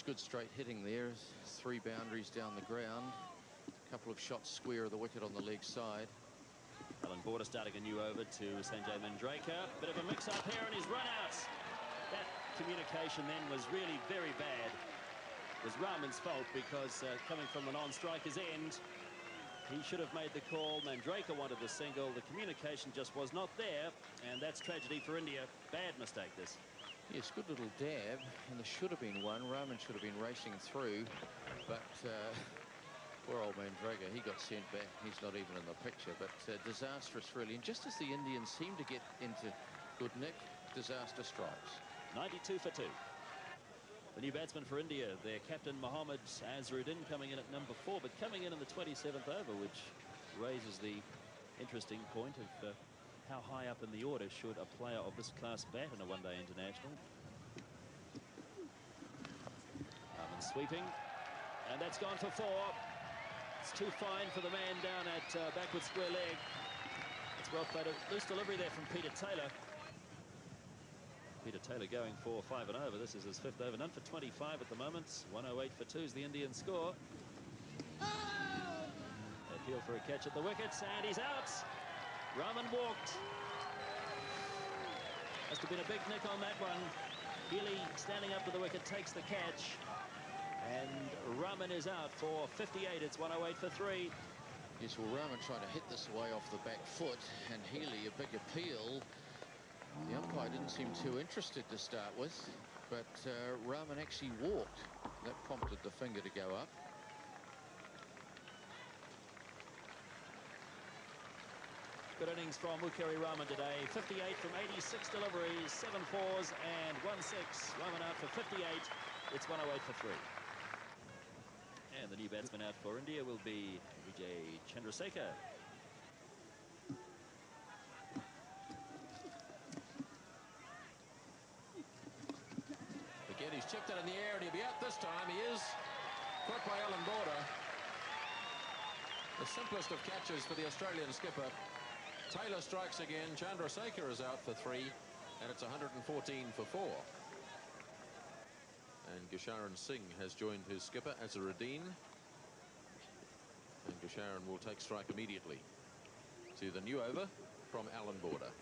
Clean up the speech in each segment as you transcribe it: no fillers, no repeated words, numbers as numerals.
There's good straight hitting there. 3 boundaries down the ground. A couple of shots square of the wicket on the leg side. Alan Border starting a new over to Sanjay Mandraker. Bit of a mix-up here and he's run out. That communication then was really very bad. It was Rahman's fault because coming from the non-striker's end, he should have made the call. Mandraker wanted the single. The communication just was not there, and that's tragedy for India. Bad mistake, this. Yes, good little dab, and there should have been one. Rahman should have been racing through, but poor old Mandraker, he got sent back. He's not even in the picture, but disastrous, really. And just as the Indians seem to get into good nick, disaster strikes. 92 for 2. The new batsman for India, their captain Mohammad Azharuddin, coming in at number 4, but coming in the 27th over, which raises the interesting point of how high up in the order should a player of this class bat in a one-day international. Rahman sweeping, and that's gone for 4. It's too fine for the man down at backward square leg. It's well played. A loose delivery there from Peter Taylor. Peter Taylor going for 5 and over. This is his 5th over. None for 25 at the moment. 108 for 2 is the Indian score. Appeal for a catch at the wickets, and he's out. Rahman walked. Must have been a big nick on that one. Healy standing up to the wicket takes the catch. And Rahman is out for 58. It's 108 for 3. Yes, well, Rahman trying to hit this away off the back foot, and Healy a big appeal. The umpire didn't seem too interested to start with, but Rahman actually walked. That prompted the finger to go up. Good innings from Mukeri Rahman today. 58 from 86 deliveries, 7 fours and 1 6. Rahman out for 58. It's 108 for 3. And the new batsman out for India will be Vijay Chandrasekhar. Again, he's chipped it in the air and he'll be out this time. He is caught by Alan Border. The simplest of catches for the Australian skipper. Taylor strikes again. Chandrasekhar is out for 3, and it's 114 for 4. And Gusharan Singh has joined his skipper, Azharuddin. And Gusharan will take strike immediately to the new over from Alan Border.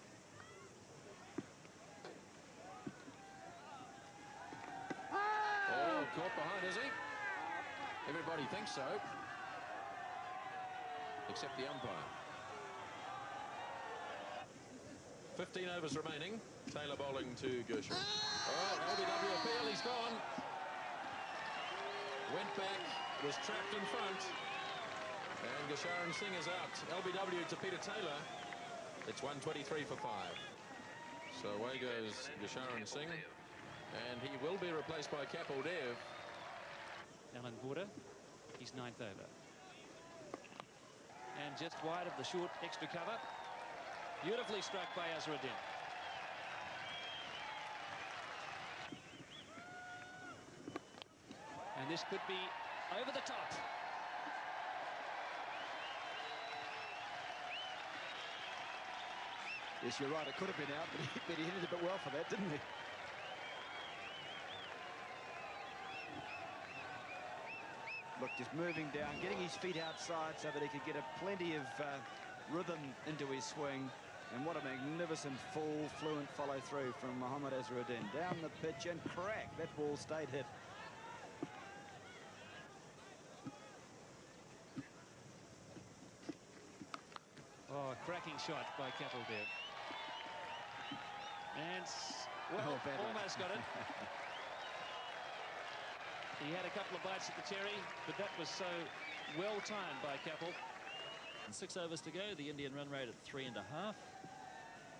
Oh, caught behind, is he? Everybody thinks so, except the umpire. 15 overs remaining. Taylor bowling to Gershon. Oh, LBW appeal, he's gone. Went back, was trapped in front. And Gusharan Singh is out. LBW to Peter Taylor. It's 123 for 5. So away goes Gusharan Singh. And he will be replaced by Kapil Dev. Alan Border, he's 9th over. And just wide of the short extra cover. Beautifully struck by Azharuddin. And this could be over the top. Yes, you're right. It could have been out, but he hit it a bit well for that, didn't he? Look, just moving down, getting his feet outside so that he could get plenty of rhythm into his swing. And what a magnificent full, fluent follow-through from Mohammad Azharuddin. Down the pitch and crack. That ball stayed hit. Oh, cracking shot by Kapil Dev. And, well, almost got it. He had a couple of bites at the cherry, but that was so well timed by Kapil. And 6 overs to go. The Indian run rate at 3.5.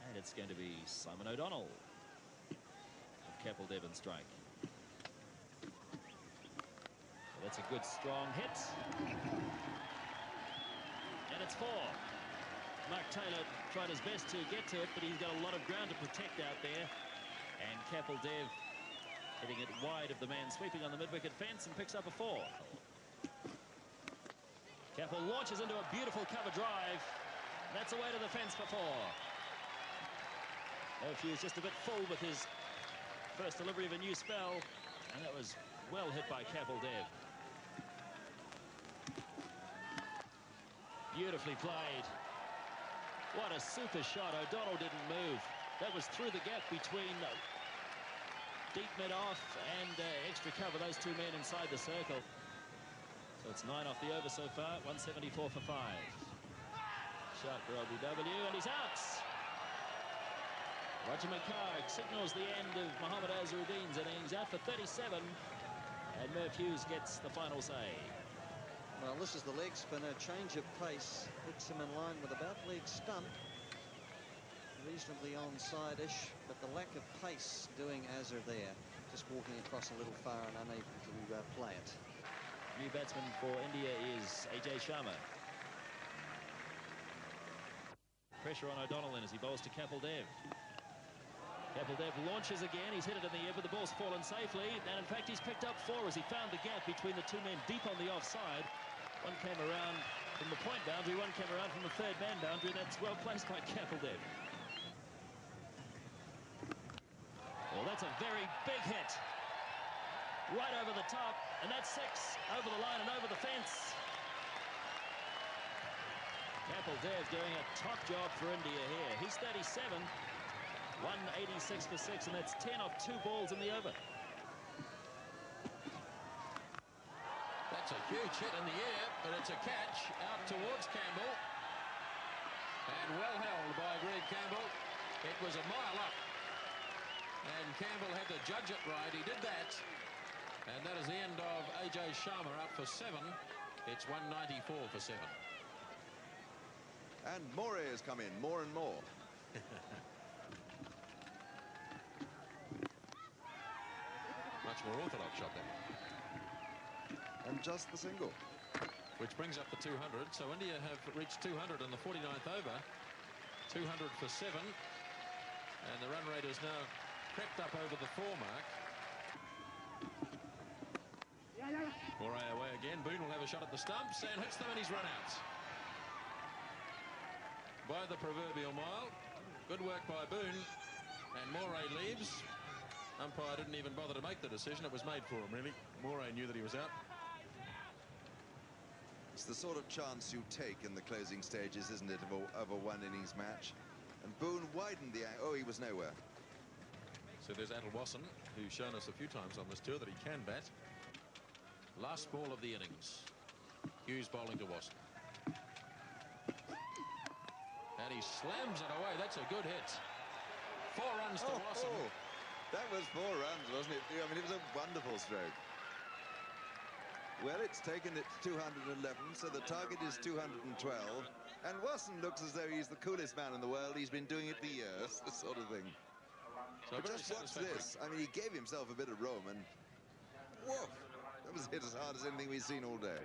And it's going to be Simon O'Donnell with Kapil Dev in strike. So that's a good strong hit. And it's 4. Mark Taylor tried his best to get to it, but he's got a lot of ground to protect out there. And Kapil Dev hitting it wide of the man sweeping on the mid-wicket fence and picks up a 4. Kapil launches into a beautiful cover drive. That's away to the fence for 4. He was just a bit full with his first delivery of a new spell, and that was Well hit by Kapil-Dev. Beautifully played. What a super shot. O'Donnell didn't move. That was through the gap between deep mid-off and extra cover. Those two men inside the circle. So it's 9 off the over so far. 174 for 5. Shot for LBW, and he's out. Roger McCarg signals the end of Mohammad Azharuddin's innings, out for 37. And Murph Hughes gets the final say. Well, this is the leg spinner. Change of pace. Hits him in line with a about leg stump. Reasonably onside-ish, but the lack of pace doing Azhar there. Just walking across a little far and unable to play it. New batsman for India is AJ Sharma. Pressure on O'Donnell then as he bowls to Kapil-Dev. Kapil-Dev launches again. He's hit it in the air, but the ball's fallen safely. And in fact, he's picked up 4 as he found the gap between the two men deep on the offside. One came around from the point boundary, one came around from the third man boundary. That's well placed by Kapil-Dev. Well, that's a very big hit. Right over the top, and that's 6 over the line and over the fence. Kapil-Dev doing a top job for India here. He's 37, 186 for 6, and that's 10 off 2 balls in the over. That's a huge hit in the air, but it's a catch out towards Campbell. And well held by Greg Campbell. It was a mile up. And Campbell had to judge it right. He did that. And that is the end of AJ Sharma up for 7. It's 194 for 7. And Morey has come in more and more. Much more orthodox shot there. And just the single. Which brings up the 200. So India have reached 200 in the 49th over. 200 for 7. And the run rate has now crept up over the 4 mark. Moray away again. Boone will have a shot at the stumps and hits them, and he's run out. By the proverbial mile. Good work by Boone. And Moray leaves. Umpire didn't even bother to make the decision. It was made for him, really. Moray knew that he was out. It's the sort of chance you take in the closing stages, isn't it, of a one-innings match? And Boone widened the angle. Oh, he was nowhere. So there's Atul Wasson, who's shown us a few times on this tour that he can bat. Last ball of the innings. Hughes bowling to Wasson. And he slams it away. That's a good hit. 4 runs to Wasson. Oh, that was 4 runs, wasn't it? I mean, it was a wonderful stroke. Well, it's taken it to 211, so the target is 212. And Wasson looks as though he's the coolest man in the world. He's been doing it for years, this sort of thing. So just watch this. I mean, he gave himself a bit of room, and whoa, that was hit as hard as anything we've seen all day.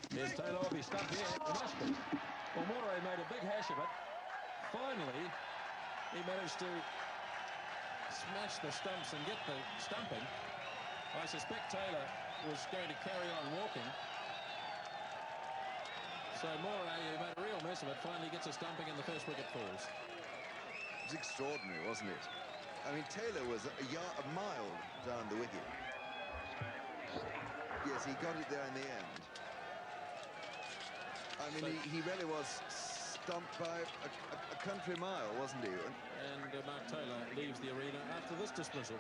Here's Taylor. He'll be stuck here. He must be. Well, Moray made a big hash of it. Finally, he managed to smash the stumps and get the stumping. I suspect Taylor was going to carry on walking. So Moray, who made a real mess of it, finally gets a stumping and the first wicket falls. It was extraordinary, wasn't it? I mean, Taylor was a mile down the wicket. Yes, he got it there in the end. I mean, so he really was stumped by a country mile, wasn't he? And Mark Taylor leaves the arena after this dismissal.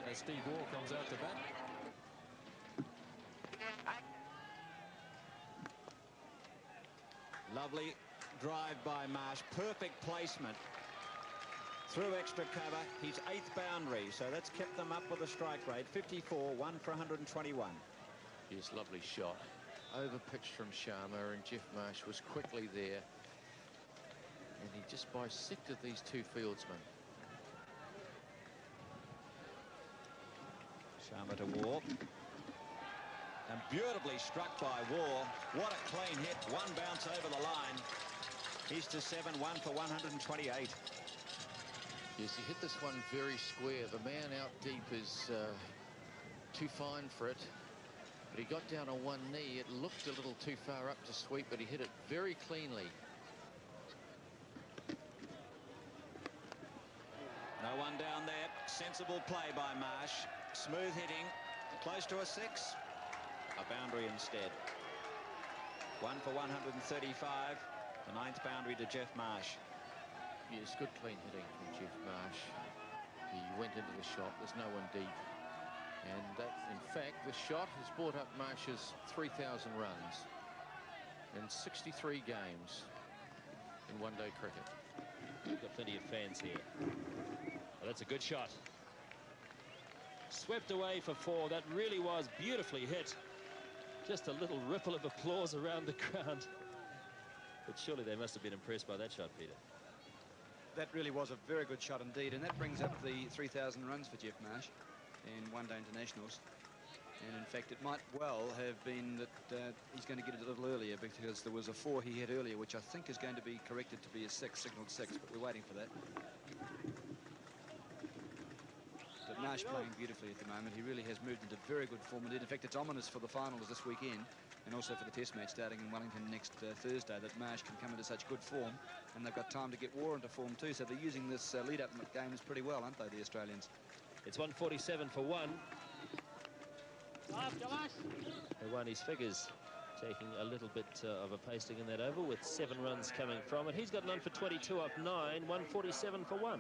As Steve Waugh comes out to bat. Lovely drive by Marsh. Perfect placement. Through extra cover. He's 8th boundary, so that's kept them up with a strike rate. 54, 1 for 121. Yes, lovely shot. Over pitch from Sharma, and Jeff Marsh was quickly there. And he just bisected these two fieldsmen. Sharma to Waugh. And beautifully struck by Waugh. What a clean hit. 1 bounce over the line. He's to 7, 1 for 128. Yes, he hit this one very square. The man out deep is too fine for it. But he got down on one knee. It looked a little too far up to sweep, but he hit it very cleanly. No one down there. Sensible play by Marsh. Smooth hitting. Close to a 6. A boundary instead. 1 for 135. The 9th boundary to Jeff Marsh. Yes, good clean hitting from Jeff Marsh. He went into the shot. There's no one deep. And that, in fact, the shot has brought up Marsh's 3,000 runs in 63 games in one-day cricket. We've got plenty of fans here. Well, that's a good shot. Swept away for 4. That really was beautifully hit. Just a little ripple of applause around the ground. But surely they must have been impressed by that shot, Peter. That really was a very good shot indeed, and that brings up the 3,000 runs for Jeff Marsh in one-day internationals. And in fact, it might well have been that he's going to get it a little earlier, because there was a 4 he hit earlier, which I think is going to be corrected to be a 6, signaled 6, but we're waiting for that. But Marsh playing beautifully at the moment. He really has moved into very good form indeed. In fact, it's ominous for the finals this weekend, and also for the test match starting in Wellington next Thursday, that Marsh can come into such good form, and they've got time to get War into form too, so they're using this lead-up games pretty well, aren't they, the Australians? It's 147 for 1. He won his figures, taking a little bit of a pasting in that over, with 7 runs coming from it. He's got none for 22 up 9, 147 for 1.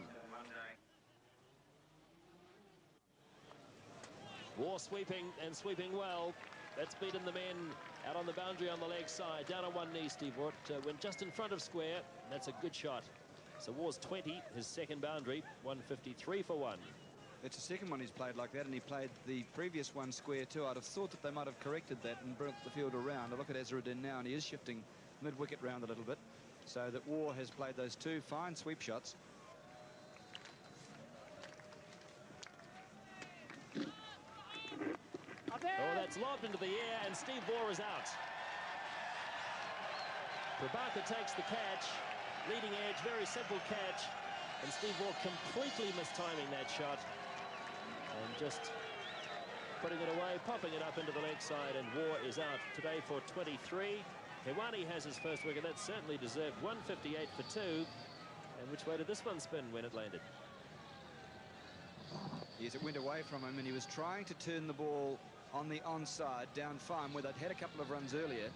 War sweeping, and sweeping well. That's beaten the men out on the boundary on the leg side. Down on one knee, Steve Watt went just in front of square. That's a good shot. So War's 20, his second boundary, 153 for 1. It's the second one he's played like that, and he played the previous one square too. I'd have thought that they might have corrected that and brought the field around. I look at Azharuddin now, and he is shifting mid-wicket round a little bit, so that War has played those 2 fine sweep shots. Oh, that's lobbed into the air, and Steve Waugh is out. Prabhakar takes the catch. Leading edge, very simple catch. And Steve Waugh completely mistiming that shot. And just putting it away, popping it up into the leg side, and Waugh is out today for 23. Hewani has his first wicket. That certainly deserved. 158 for 2. And which way did this one spin when it landed? Yes, it went away from him, and he was trying to turn the ball on the onside down fine, where they'd had a couple of runs earlier,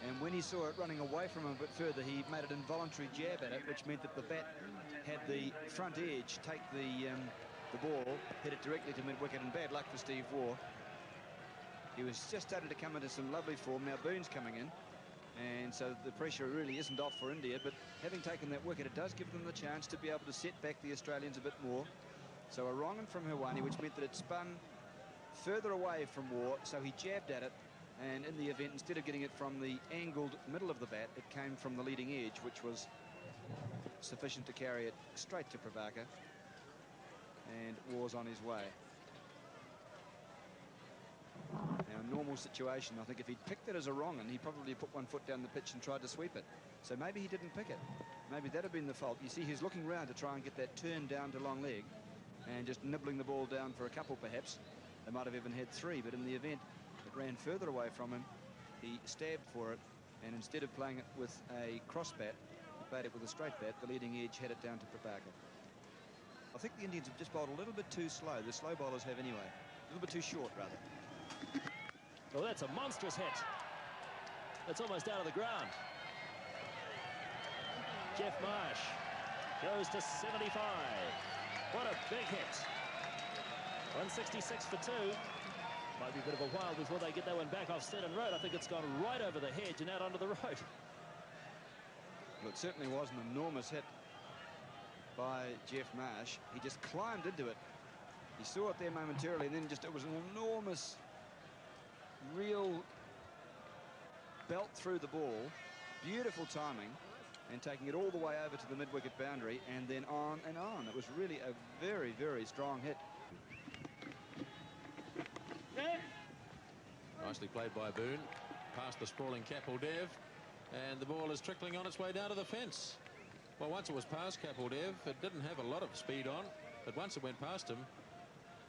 and when he saw it running away from him a bit further, he made an involuntary jab at it, which meant that the bat had the front edge take the ball, hit it directly to mid-wicket, and bad luck for Steve Waugh. He was just starting to come into some lovely form. Now Boone's coming in, and so the pressure really isn't off for India, but having taken that wicket, it does give them the chance to be able to set back the Australians a bit more. So a wrong one from Hewani, which meant that it spun further away from Waugh, so he jabbed at it, and in the event, instead of getting it from the angled middle of the bat, it came from the leading edge, which was sufficient to carry it straight to Prabhakar, and Waugh's on his way. Now, a normal situation, I think if he'd picked it as a wrong one, he probably put one foot down the pitch and tried to sweep it. So maybe he didn't pick it. Maybe that had been the fault. You see, he's looking round to try and get that turn down to long leg, and just nibbling the ball down for a couple, perhaps. They might have even had 3, but in the event it ran further away from him, he stabbed for it, and instead of playing it with a cross bat, he played it with a straight bat. The leading edge had it down to Prabhakar. I think the Indians have just bowled a little bit too slow. The slow bowlers have anyway. A little bit too short, rather. Oh, that's a monstrous hit. That's almost out of the ground. Jeff Marsh goes to 75. What a big hit. 166 for 2. Might be a bit of a while before they get that one back off Stetton Road. I think it's gone right over the hedge and out onto the road. Well, it certainly was an enormous hit by Jeff Marsh. He just climbed into it. He saw it there momentarily, and then just it was an enormous, real belt through the ball. Beautiful timing, and taking it all the way over to the mid-wicket boundary, and then on and on. It was really a very, very strong hit. Nicely played by Boone, past the sprawling Kapil Dev, and the ball is trickling on its way down to the fence. Well, once it was past Kapil Dev, it didn't have a lot of speed on, but once it went past him,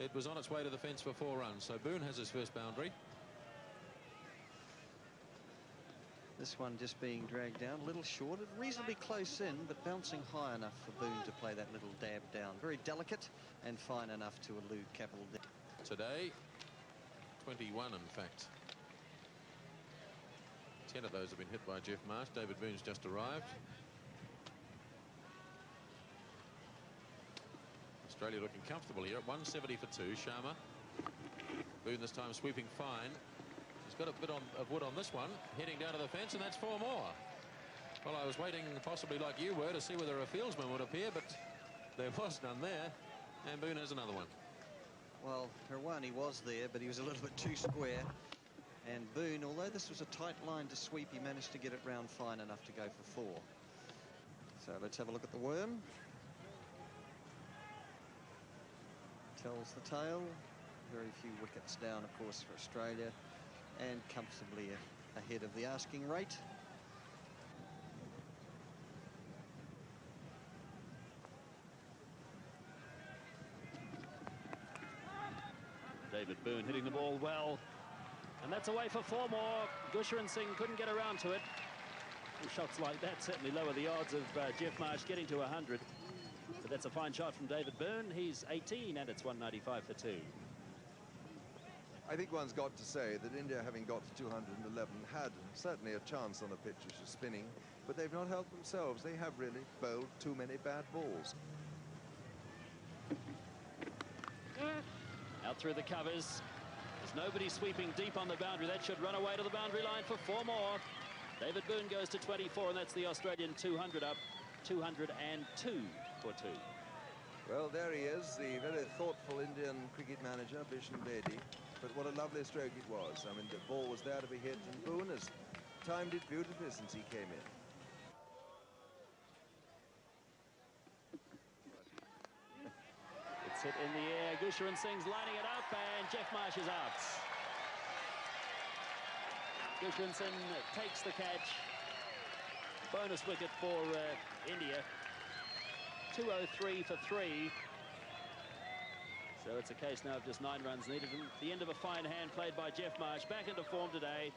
it was on its way to the fence for 4 runs. So Boone has his first boundary. The this one just being dragged down, a little short, reasonably close in, but bouncing high enough for Boone to play that little dab down. Very delicate and fine enough to elude capital damage. Today, 21 in fact. 10 of those have been hit by Jeff Marsh. David Boone's just arrived. Australia looking comfortable here at 170 for 2. Sharma. Boone this time sweeping fine. He's got a bit of wood on this one. Heading down to the fence, and that's 4 more. Well, I was waiting, possibly like you were, to see whether a fieldsman would appear, but there was none there. And Boone has another one. Well, Hirwani was there, but he was a little bit too square. And Boone, although this was a tight line to sweep, he managed to get it round fine enough to go for 4. So let's have a look at the worm. Tells the tale. Very few wickets down, of course, for Australia, and comfortably ahead of the asking rate. David Boone hitting the ball well, and that's away for 4 more. Gusharan Singh couldn't get around to it. Shots like that certainly lower the odds of Jeff Marsh getting to 100. But that's a fine shot from David Boone. He's 18, and it's 195 for 2. I think one's got to say that India, having got to 211, had certainly a chance on a pitch which is spinning, but they've not helped themselves. They have really bowled too many bad balls. Out through the covers. There's nobody sweeping deep on the boundary. That should run away to the boundary line for 4 more. David Boone goes to 24, and that's the Australian 200 up. 202 for 2. Well, there he is, the very thoughtful Indian cricket manager, Bishan Bedi. But what a lovely stroke it was. I mean, the ball was there to be hit, and Boone has timed it beautifully since he came in. It's hit in the air. Gusharan Singh's lining it up, and Jeff Marsh is out. Gusharan Singh takes the catch. Bonus wicket for India. 203 for 3. So it's a case now of just 9 runs needed. And the end of a fine hand played by Jeff Marsh. Back into form today.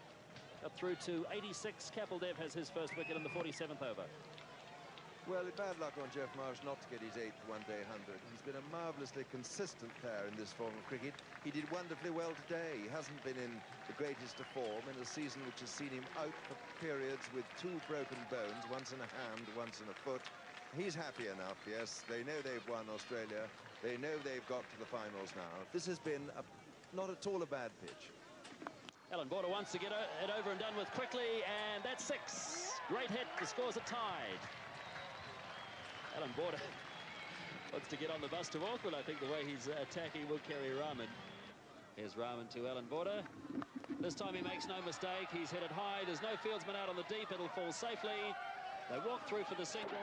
Up through to 86. Kapil Dev has his first wicket in the 47th over. Well, bad luck on Jeff Marsh not to get his 8th one-day 100. He's been a marvellously consistent player in this form of cricket. He did wonderfully well today. He hasn't been in the greatest of form in a season which has seen him out for periods with 2 broken bones, once in a hand, once in a foot. He's happy enough, yes. They know they've won Australia. They know they've got to the finals now. This has been not at all a bad pitch. Alan Border wants to get it over and done with quickly, and that's 6. Great hit. The scores are tied. Alan Border wants to get on the bus to Auckland. I think the way he's attacking will carry Rahman. Here's Rahman to Alan Border. This time he makes no mistake. He's hit it high. There's no fieldsman out on the deep. It'll fall safely. They walk through for the single.